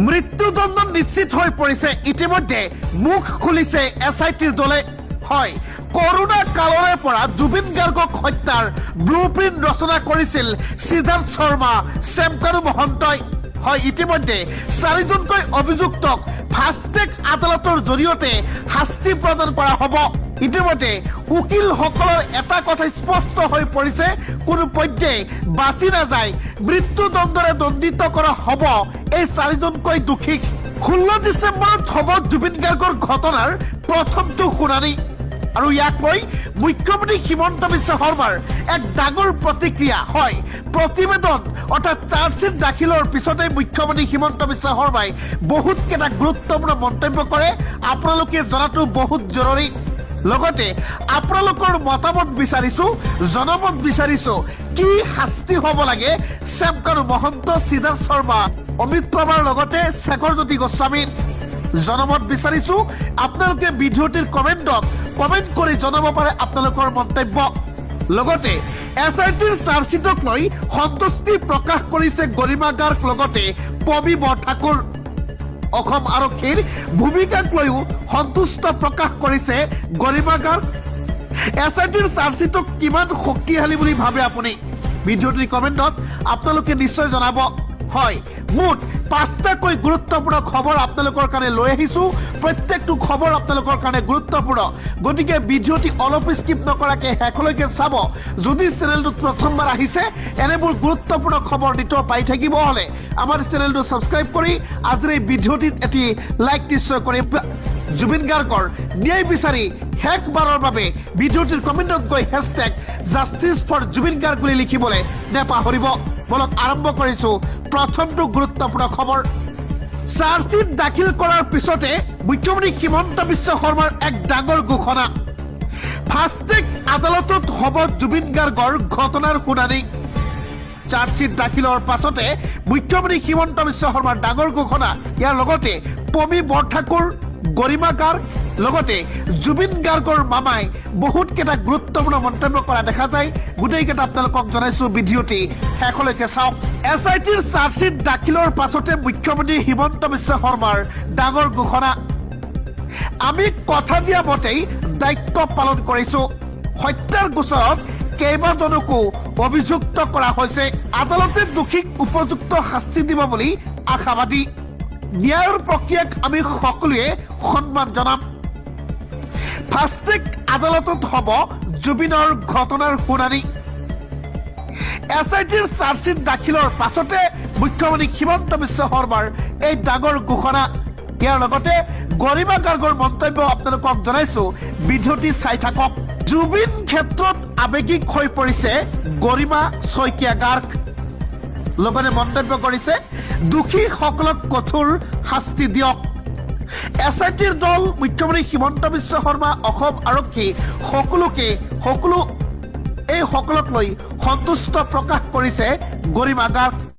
মৃত্যুদণ্ড নিশ্চিত হৈ পৰিছে ইতিমধ্যে মুখ খুলিছে SITৰ দলে হয় কৰোনা কালৰে পৰা জুবিন গাৰ্গক হত্যাৰ ব্লুপ্ৰিন্ট ৰচনা কৰিছিল সিদ্ধাৰ্থ শৰ্মা শ্যামকানু মহন্তই হয় ইতিমধ্যে চাৰিজনকৈ অভিযুক্তক ফাষ্টেক আদালতৰ জৰিয়তে শাস্তি প্ৰদান কৰা হ'ব ইতিমধ্যে উকিলসকলৰ এটা কথা স্পষ্ট হৈ পৰিছে কোনো পধ্যে বাচি নাযায় মৃত্যুদণ্ডৰে দণ্ডিত কৰা হ'ব এই চাৰিজনকৈ দোষীক 16 ডিচেম্বৰত হ'ব জুবিন গাৰ্গৰ ঘটনাৰ প্ৰথমটো শুনানি আৰু ইয়াকৈ মুখ্যমন্ত্ৰী হিমন্ত বিশ্ব শৰ্মাৰ এক ডাঙৰ প্ৰতিক্ৰিয়া হয় প্ৰতিবেদন অৰ্থাৎ চাৰ্জশ্বিট দাখিলৰ পিছতে মুখ্যমন্ত্ৰী হিমন্ত বিশ্ব শৰ্মাই বহুত কেইটা গুৰুত্বপূৰ্ণ মন্তব্য কৰে আপোনালোকে জনাটো বহুত জৰুৰী লগতে আপোনালোকৰ মতামত বিচাৰিছো জনমত বিচাৰিছো কি শাস্তি হ'ব লাগে শ্যামকানু মহন্ত সিদ্ধাৰ্থ শৰ্মা অমিত প্ৰভাৰ লগতে শেখৰজ্যোতি গোস্বামীৰ জনমত বিচাৰিছো আপোনালোকে ভিডিঅ'টিৰ কমেণ্টত কমেণ্ট কৰি জনাব পাৰে আপোনালোকৰ মন্তব্য লগতে SITৰ চাৰ্জশ্বিটক লৈ সন্তুষ্টি প্ৰকাশ কৰিছে গৰিমা গাৰ্গ লগতে পবি বৰঠাকুৰ অসম আৰক্ষীৰ ভূমিকাক লৈও সন্তুষ্ট প্ৰকাশ কৰিছে গৰিমা গাৰ্গ SITৰ চাৰ্জশ্বিটক কিমান শক্তিশালী বুলি ভাবে আপুনি ভিডিঅ'টিৰ কমেণ্টত আপোনালোকে নিশ্চয় জনাব হয় মুঠ 5টাকৈ গুৰুত্বপূৰ্ণ খবৰ আপোনালোকৰ কাৰণে লৈ আহিছো প্ৰত্যেকটো খবৰ আপোনালোকৰ কাৰণে গুৰুত্বপূৰ্ণ গতিকে ভিডিঅ'টি অলপ স্কিপ নকৰাকৈ শেষলৈকে চাব যদি চেনেলটোত প্ৰথমবাৰ আহিছে এনেবোৰ গুৰুত্বপূৰ্ণ খবৰ নিতৌ পাই থাকিব হলে আমাৰ চেনেলটো সাবস্ক্ৰাইব কৰি আজিৰ এই ভিডিঅ'টিত এটি লাইক নিশ্চয় কৰি জুবিন গাৰ্গৰ ন্যায় বিচাৰি শেষবাৰৰ বাবে ভিডিঅ'টিৰ কমেণ্টত গৈ #জাষ্টিছ ফৰ জুবিন গাৰ্গ বুলি লিখিবলৈ নেপাহৰিব বলক আৰম্ভ কৰিছো প্ৰথমটো গুৰুত্বপূৰ্ণ খবৰ চাৰ্জশ্বিট দাখিল কৰাৰ পিছতে মুখ্যমন্ত্ৰী হিমন্ত বিশ্ব শৰ্মাৰ এক ডাঙৰ ঘোষণা ফাষ্টেক আদালতত হ'ব জুবিন গাৰ্গৰ ঘটনাৰ শুনানি চাৰ্জশ্বিট দাখিলৰ পাছতে মুখ্যমন্ত্ৰী হিমন্ত বিশ্ব শৰ্মাৰ ডাঙৰ ঘোষণা ইয়াৰ লগতে পবি বৰঠাকুৰ গৰিমা গাৰ্গ লগতে জুবিন গাৰ্গৰ মামাই বহুত কেইটা গুৰুত্বপূৰ্ণ মন্তব্য কৰা দেখা যায় গোটেইকেইটা আপোনালোকক জনাইছো ভিডিঅ'টি শেষলৈকে চাওক SITৰ চাৰ্জশ্বিট দাখিলৰ পাছতে মুখ্যমন্ত্ৰী হিমন্ত বিশ্ব শৰ্মাৰ ডাঙৰ ঘোষণা আমি কথা দিয়া মতেই দায়িত্ব পালন কৰিছো হত্যাৰ গোচৰত কেইবাজনকো অভিযুক্ত কৰা হৈছে আদালতে দোষীক উপযুক্ত শাস্তি দিব বুলি আশাবাদী ন্যায়ৰ প্ৰক্ৰিয়াক আমি সকলোৱে সন্মান জনাম ফাষ্টেক আদালতত হ'ব জুবিনৰ ঘটনাৰ শুনানি SITৰ চাৰ্জশ্বিট দাখিলৰ পাছতে মুখ্যমন্ত্ৰী হিমন্ত বিশ্ব শৰ্মাৰ এই ডাঙৰ ঘোষণা ইয়াৰ লগতে গৰিমা গাৰ্গৰ মন্তব্য আপোনালোকক জনাইছো ভিডিঅ'টি চাই থাকক জুবিন ক্ষেত্ৰত আৱেগিক হৈ পৰিছে গৰিমা শইকীয়া গাৰ্গ লগতে মন্তব্য কৰিছে দোষীসকলক কঠোৰ শাস্তি দিয়ক SITৰ দল মুখ্যমন্ত্ৰী হিমন্ত বিশ্ব শৰ্মা অসম আৰক্ষী সকলক লৈ সন্তুষ্ট প্ৰকাশ কৰিছে গৰিমা গাৰ্গ